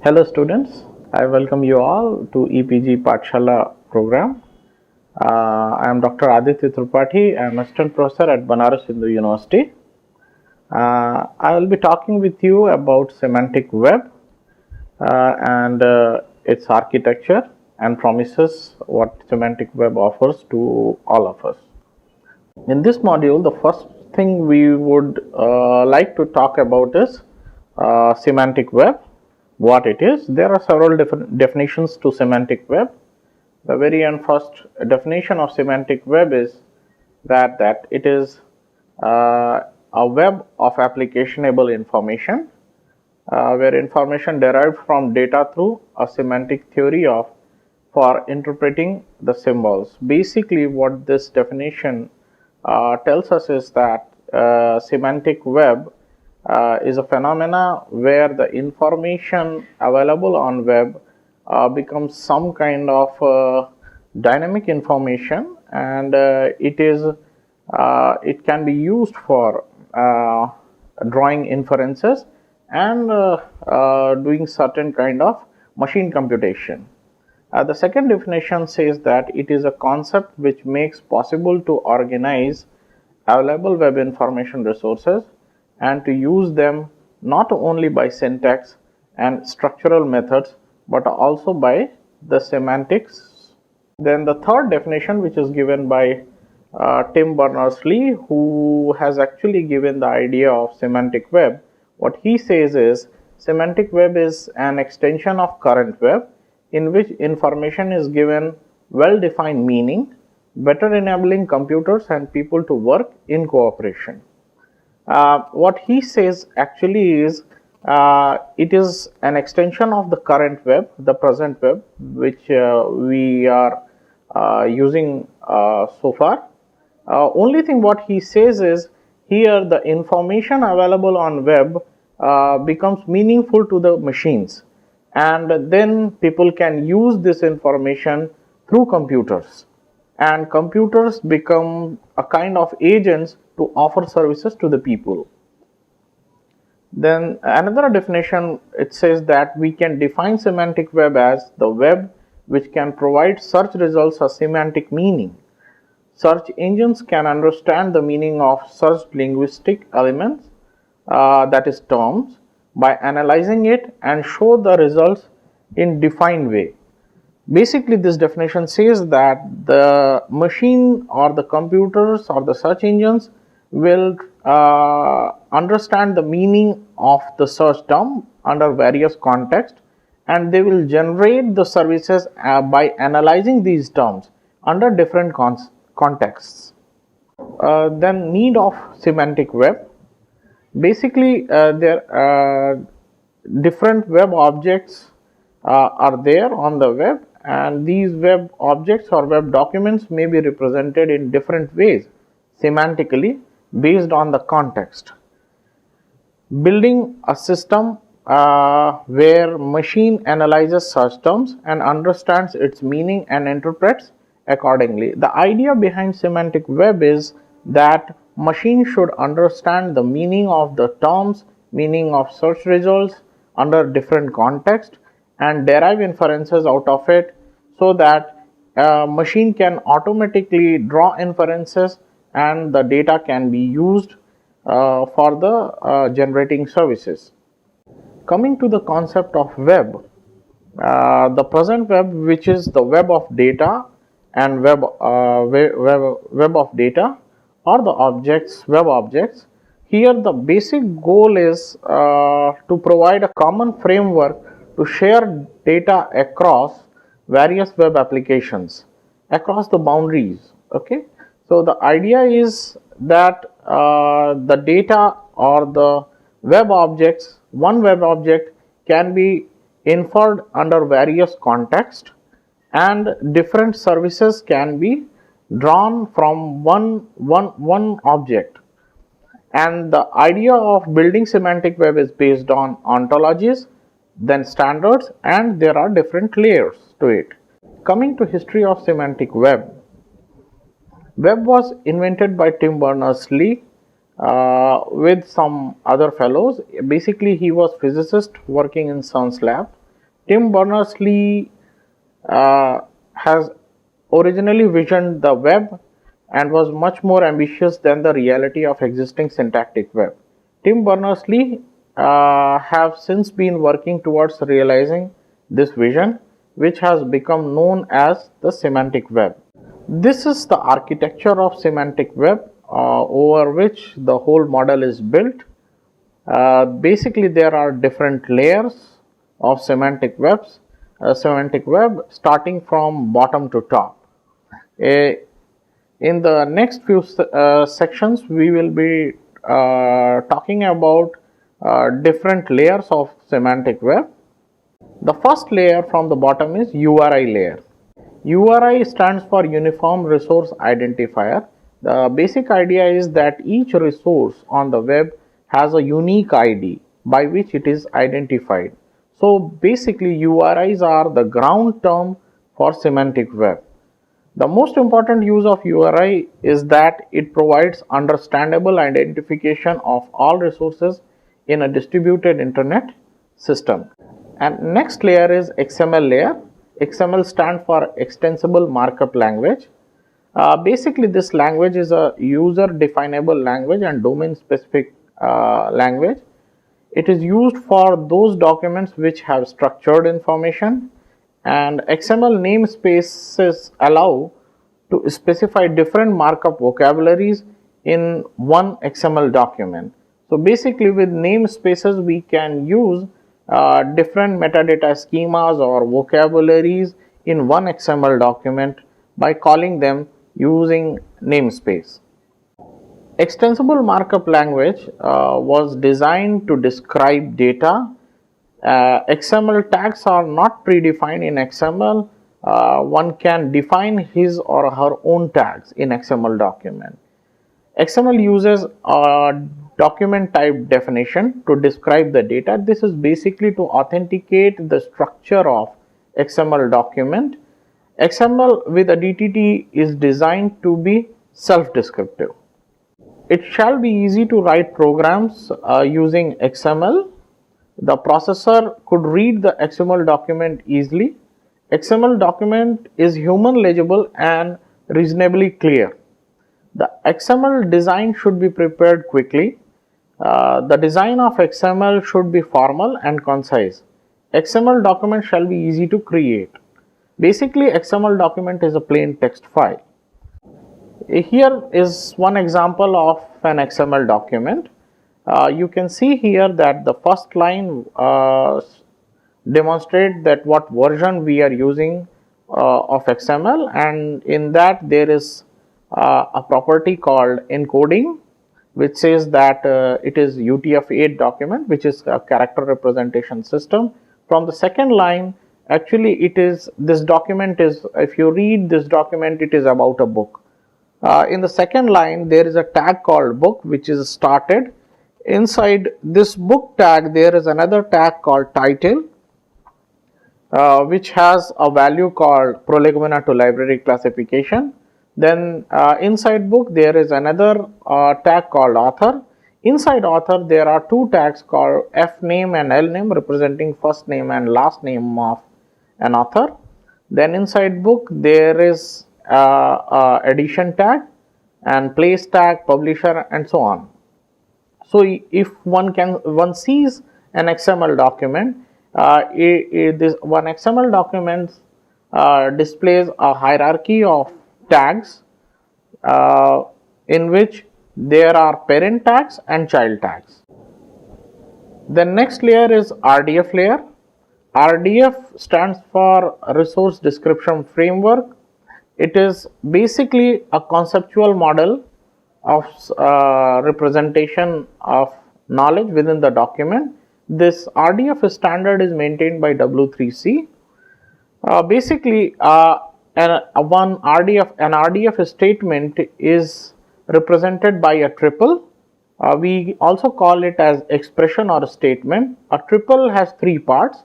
Hello students, I welcome you all to EPG Pathshala program. I am Dr. Aditya Tripathi. I am Assistant Professor at Banaras Hindu University. I will be talking with you about Semantic Web and its architecture and promises what Semantic Web offers to all of us. In this module, the first thing we would like to talk about is Semantic Web. What it is. There are several different definitions to semantic web. The very first definition of semantic web is that it is a web of applicationable information where information derived from data through a semantic theory of for interpreting the symbols. Basically, what this definition tells us is that semantic web is a phenomena where the information available on web becomes some kind of dynamic information, and it can be used for drawing inferences and doing certain kind of machine computation. The second definition says that it is a concept which makes possible to organize available web information resources and to use them not only by syntax and structural methods but also by the semantics. Then the third definition, which is given by Tim Berners-Lee, who has actually given the idea of semantic web. What he says is semantic web is an extension of current web in which information is given well-defined meaning, better enabling computers and people to work in cooperation. What he says actually is it is an extension of the current web, the present web, which we are using so far. Only thing what he says is here the information available on web becomes meaningful to the machines, and then people can use this information through computers, and computers become a kind of agents to offer services to the people. Then another definition, it says that we can define semantic web as the web which can provide search results a semantic meaning. Search engines can understand the meaning of searched linguistic elements, that is terms, by analyzing it and show the results in defined way. Basically, this definition says that the machine or the computers or the search engines will understand the meaning of the search term under various contexts, and they will generate the services by analyzing these terms under different contexts. Then need of semantic web. Basically, there different web objects are there on the web, and these web objects or web documents may be represented in different ways semantically based on the context. Building a system where machine analyzes search terms and understands its meaning and interprets accordingly. The idea behind semantic web is that machine should understand the meaning of the terms, meaning of search results under different contexts, and derive inferences out of it, so that machine can automatically draw inferences and the data can be used for the generating services. Coming to the concept of web, the present web, which is the web of data and web of data or the objects, web objects. Here the basic goal is to provide a common framework to share data across various web applications across the boundaries. Okay, so the idea is that the data or the web objects, one web object can be inferred under various contexts, and different services can be drawn from one object. And the idea of building semantic web is based on ontologies, then standards, and there are different layers to it. Coming to history of semantic web, web was invented by Tim Berners-Lee with some other fellows. Basically, he was physicist working in CERN's lab, Tim Berners-Lee has originally visioned the web and was much more ambitious than the reality of existing syntactic web. Tim Berners-Lee have since been working towards realizing this vision, which has become known as the semantic web. This is the architecture of semantic web over which the whole model is built. Basically, there are different layers of semantic web starting from bottom to top. In the next few sections, we will be talking about different layers of semantic web. The first layer from the bottom is URI layer. URI stands for Uniform Resource Identifier. The basic idea is that each resource on the web has a unique ID by which it is identified. So basically, URIs are the ground term for semantic web. The most important use of URI is that it provides understandable identification of all resources in a distributed internet system. And next layer is XML layer. XML stands for Extensible Markup Language. Basically, this language is a user definable language and domain specific language. It is used for those documents which have structured information, and XML namespaces allow to specify different markup vocabularies in one XML document. So basically, with namespaces we can use different metadata schemas or vocabularies in one XML document by calling them using namespace. Extensible markup language was designed to describe data. XML tags are not predefined in XML. One can define his or her own tags in XML document. XML uses a document type definition to describe the data. This is basically to authenticate the structure of XML document. XML with a DTT is designed to be self-descriptive. It shall be easy to write programs using XML. The processor could read the XML document easily. XML document is human legible and reasonably clear. The XML design should be prepared quickly. The design of XML should be formal and concise. XML document shall be easy to create. Basically, XML document is a plain text file. Here is one example of an XML document. You can see here that the first line demonstrates that what version we are using of XML, and in that there is a property called encoding, which says that it is UTF-8 document, which is a character representation system. From the second line, actually it is, this document is, if you read this document, it is about a book. In the second line, there is a tag called book, which is started. Inside this book tag, there is another tag called title, which has a value called prolegomena to library classification. Then inside book, there is another tag called author. Inside author, there are two tags called F name and L name, representing first name and last name of an author. Then inside book, there is edition tag and place tag, publisher, and so on. So if one sees an XML document, this one XML document displays a hierarchy of tags in which there are parent tags and child tags. The next layer is RDF layer. RDF stands for Resource Description Framework. It is basically a conceptual model of representation of knowledge within the document. This RDF standard is maintained by W3C. Basically, an RDF statement is represented by a triple. We also call it as expression or statement. A triple has three parts: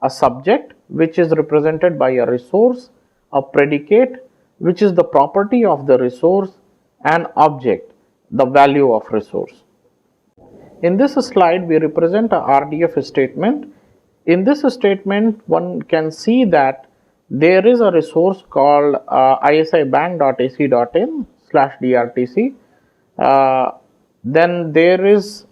a subject, which is represented by a resource; a predicate, which is the property of the resource; and object, the value of resource. In this slide, we represent a RDF statement. In this statement, one can see that there is a resource called isibank.ac.in/drtc. Then there is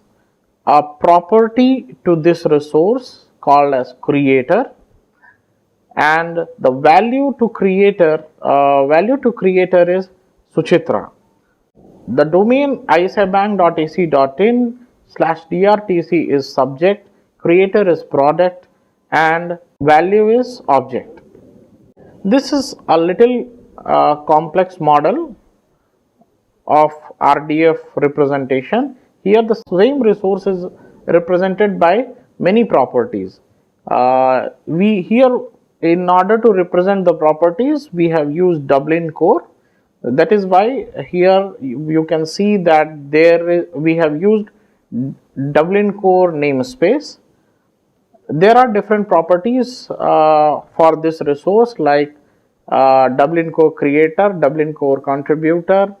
a property to this resource called as creator, and the value to creator is Suchitra. The domain isibank.ac.in/drtc is subject, creator is product, and value is object. This is a little complex model of RDF representation. Here the same resource is represented by many properties. We here, in order to represent the properties, we have used Dublin core. That is why here you can see that we have used Dublin core namespace. There are different properties for this resource, like Dublin core creator, Dublin core contributor,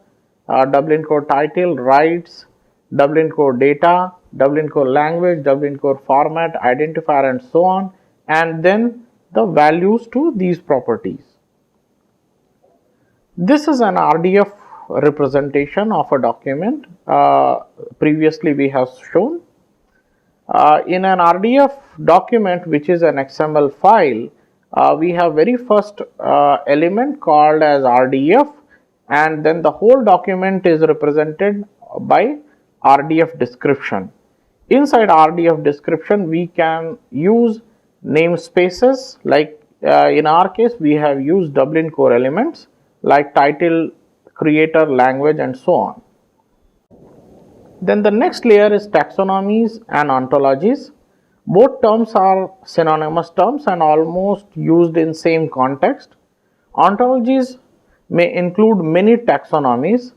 Dublin core title, rights, Dublin core data, Dublin core language, Dublin core format, identifier, and so on, and then the values to these properties. This is an RDF representation of a document. Previously we have shown. In an RDF document, which is an XML file, we have very first element called as RDF, and then the whole document is represented by RDF description. Inside RDF description, we can use namespaces, like in our case we have used Dublin core elements like title, creator, language, and so on. Then the next layer is taxonomies and ontologies. Both terms are synonymous terms and almost used in same context. Ontologies may include many taxonomies.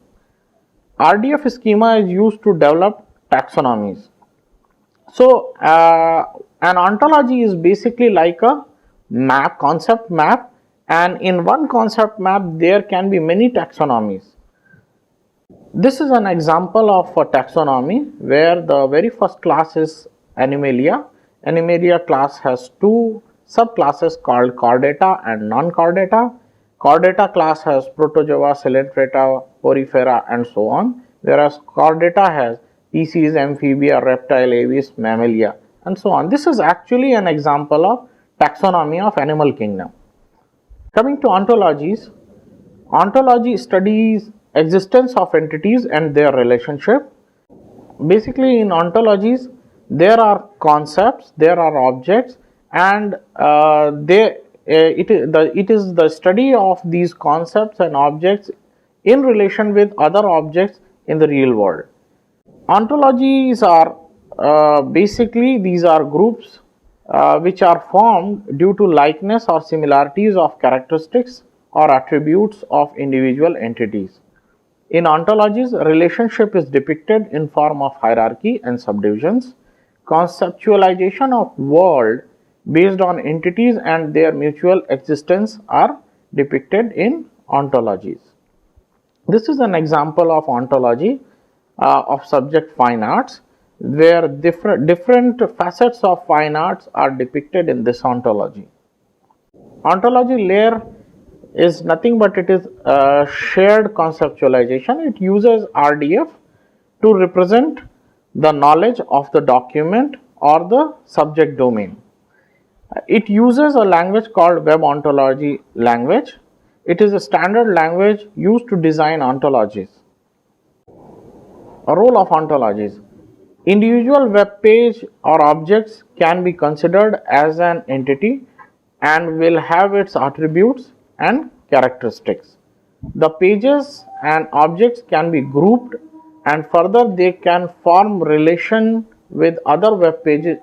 RDF schema is used to develop taxonomies. So an ontology is basically like a map, concept map, and in one concept map there can be many taxonomies. This is an example of a taxonomy where the very first class is Animalia. Animalia class has two subclasses called Chordata and non-Chordata. Chordata class has Protozoa, Coelenterata, Porifera, and so on, whereas Chordata has species, amphibia, reptile, aves, mammalia, and so on. This is actually an example of taxonomy of animal kingdom. Coming to ontologies, ontology studies existence of entities and their relationship. Basically, in ontologies, there are concepts, there are objects, and it is the study of these concepts and objects in relation with other objects in the real world. Ontologies are basically, these are groups which are formed due to likeness or similarities of characteristics or attributes of individual entities. In ontologies, relationship is depicted in form of hierarchy and subdivisions. Conceptualization of world based on entities and their mutual existence are depicted in ontologies. This is an example of ontology of subject fine arts, where different facets of fine arts are depicted in this ontology. Ontology layer is nothing but it is a shared conceptualization. It uses RDF to represent the knowledge of the document or the subject domain. It uses a language called Web Ontology Language. It is a standard language used to design ontologies. A role of ontologies. Individual web page or objects can be considered as an entity and will have its attributes and characteristics. The pages and objects can be grouped, and further they can form relation with other web pages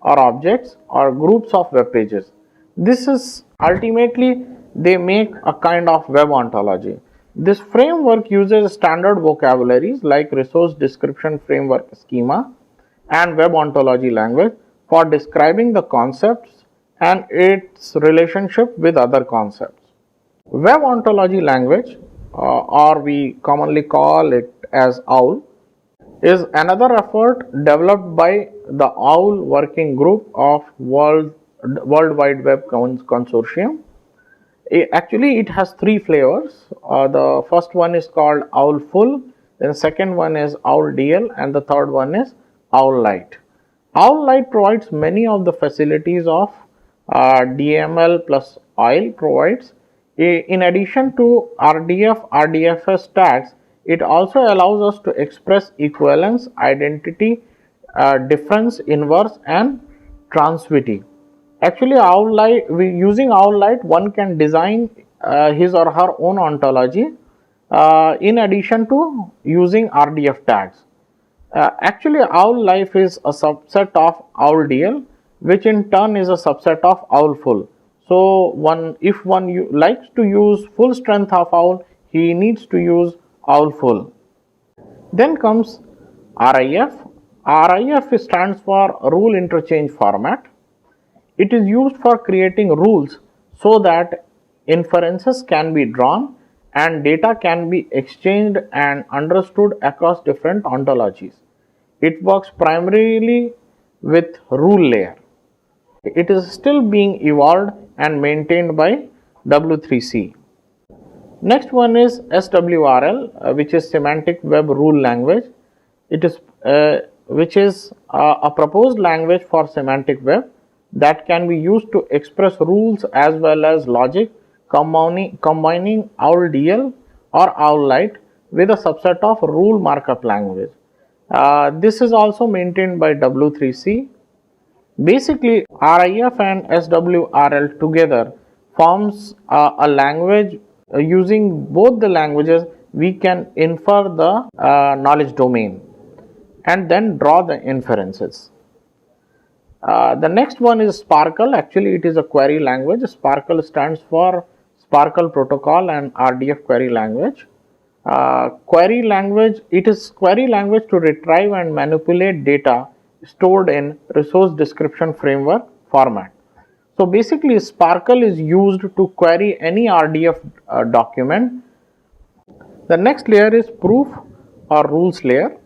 or objects or groups of web pages. This is ultimately they make a kind of web ontology. This framework uses standard vocabularies like resource description framework schema and web ontology language for describing the concepts and its relationship with other concepts. Web ontology language, or we commonly call it as OWL, is another effort developed by the OWL working group of World Wide Web Consortium. Actually, it has three flavors. The first one is called OWL Full, then second one is OWL DL, and the third one is OWL Lite. OWL Lite provides many of the facilities of DML plus OIL provides. In addition to RDF, RDFS tags, it also allows us to express equivalence, identity, difference, inverse, and transitivity. Actually, using OWL Lite, one can design his or her own ontology in addition to using RDF tags. Actually, OWL Life is a subset of OWL DL, which in turn is a subset of OWL Full. So, if one likes to use full strength of OWL, he needs to use OWL Full. Then comes RIF. RIF stands for Rule Interchange Format. It is used for creating rules so that inferences can be drawn and data can be exchanged and understood across different ontologies. It works primarily with rule layer. It is still being evolved and maintained by W3C. Next one is SWRL, which is Semantic Web Rule Language. It is which is a proposed language for semantic web that can be used to express rules as well as logic, combining OWL DL or OWL Lite with a subset of rule markup language. This is also maintained by W3C. Basically, RIF and SWRL together forms a language. Using both the languages, we can infer the knowledge domain and then draw the inferences. The next one is Sparkle. Actually, it is a query language. Sparkle stands for Sparkle Protocol and RDF Query Language. Query language, it is query language to retrieve and manipulate data stored in resource description framework format. So basically, Sparkle is used to query any RDF document. The next layer is proof or rules layer.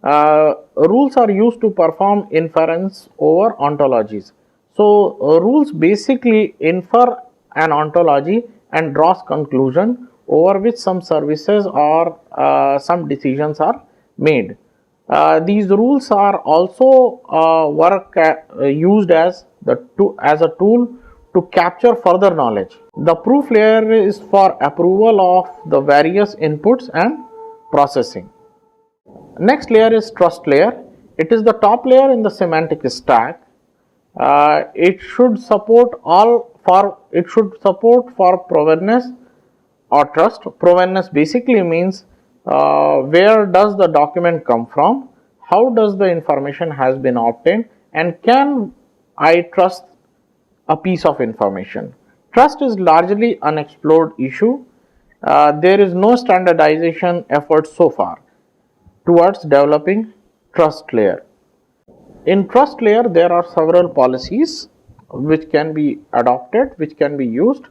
Rules are used to perform inference over ontologies. So rules basically infer an ontology and draws conclusion over which some services or some decisions are made. These rules are also used as a tool to capture further knowledge. The proof layer is for approval of the various inputs and processing. Next layer is trust layer. It is the top layer in the semantic stack. It should support for provenance or trust. Provenance basically means where does the document come from, how does the information has been obtained, and can I trust a piece of information. Trust is largely unexplored issue. There is no standardization effort so far towards developing trust layer. In trust layer, there are several policies which can be adopted, which can be used.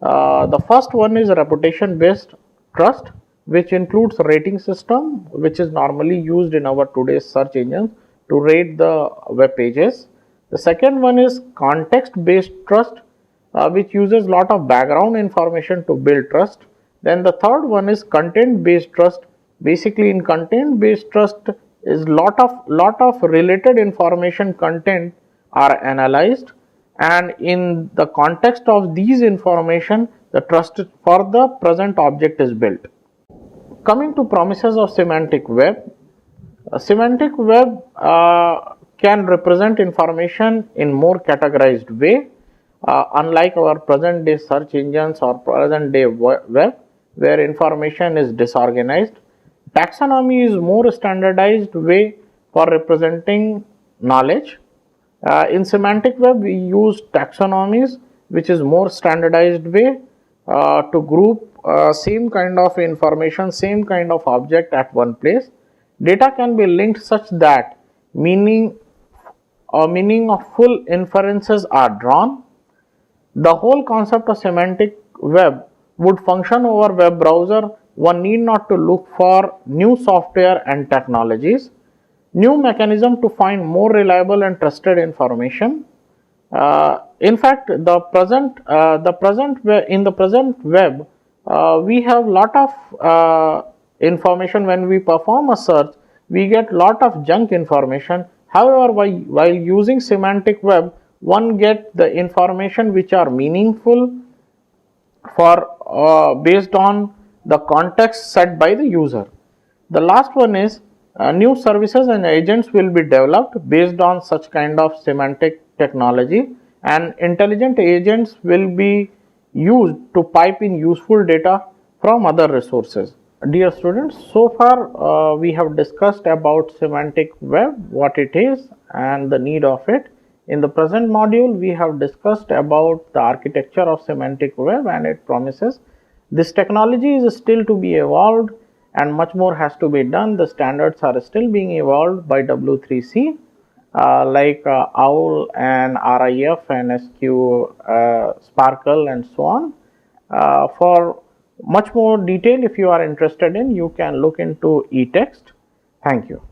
The first one is reputation based trust, which includes rating system, which is normally used in our today's search engines to rate the web pages. The second one is context based trust, which uses lot of background information to build trust. Then the third one is content based trust. Basically, in content based trust is lot of related information content are analyzed, and in the context of these information, the trust for the present object is built. Coming to promises of semantic web, semantic web can represent information in more categorized way, unlike our present day search engines or present day web where information is disorganized. Taxonomy is more standardized way for representing knowledge. In semantic web, we use taxonomies, which is more standardized way to group same kind of information, same kind of object at one place. Data can be linked such that meaning of full inferences are drawn. The whole concept of semantic web would function over web browser one need not to look for new software and technologies, new mechanism to find more reliable and trusted information. In fact, in the present web, we have lot of information. When we perform a search, we get lot of junk information. However, while using semantic web, one get the information which are meaningful for based on the context set by the user. The last one is new services and agents will be developed based on such kind of semantic technology, and intelligent agents will be used to pipe in useful data from other resources. Dear students, so far we have discussed about semantic web, what it is and the need of it. In the present module, we have discussed about the architecture of semantic web, and it promises this technology is still to be evolved and much more has to be done. The standards are still being evolved by W3C like OWL and RIF and SQ, Sparkle and so on. For much more detail, if you are interested in, you can look into eText. Thank you.